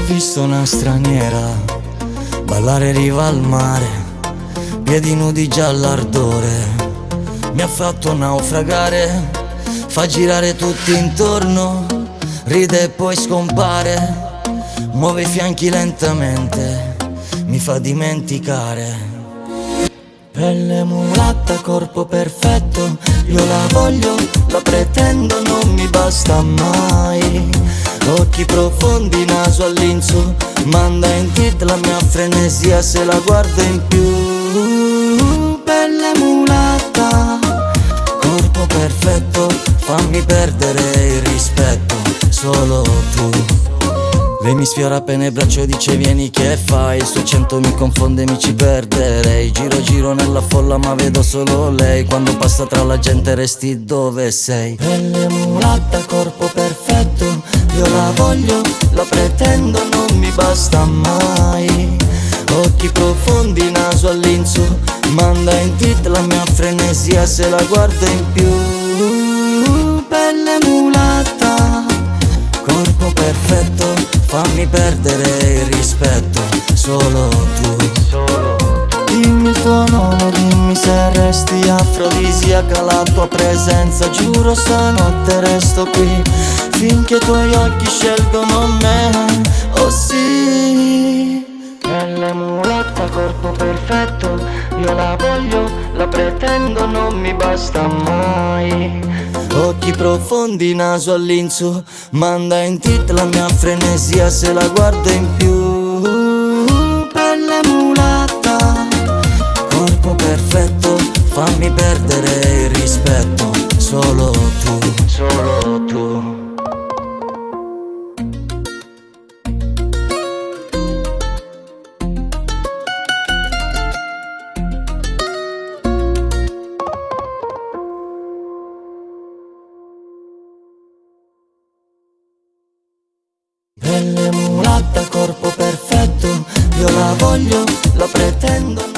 visto una straniera ballare riva al mare, piedi nudi già all'ardore. Mi ha fatto naufragare, fa girare tutti intorno, ride e poi scompare, muove i fianchi lentamente, mi fa dimenticare. Pelle mulatta, corpo perfetto, io la voglio, la pretendo, non mi basta mai. Occhi profondi, naso all'insu, manda in tit la mia frenesia se la guardo in più. Pelle mulatta, corpo perfetto, fammi perdere il rispetto, solo tu. Lei mi sfiora appena il braccio, dice vieni che fai, su 100 mi confonde, mi ci perderei. Giro giro nella folla ma vedo solo lei, quando passa tra la gente resti dove sei. Pelle mulatta, corpo perfetto, io la voglio, la pretendo, non mi basta mai. Occhi profondi, naso all'insu, manda in tit la mia frenesia se la guardo in più. Pelle mulatta, corpo perfetto, fammi perdere il rispetto, solo tu. Dimmi il tuo nome, dimmi se resti afrodisiaca la tua presenza. Giuro stanotte resto qui finché i tuoi occhi scelgono me, oh sì. Pelle mulatta, corpo perfetto, io la voglio, la pretendo, non mi basta mai. Occhi profondi, naso all'insu, manda in tit la mia frenesia se la guardo in più. Pelle mulatta, corpo perfetto, fammi perdere il rispetto, solo tu, solo tu. Pelle mulatta, corpo perfetto, io la voglio, la pretendo.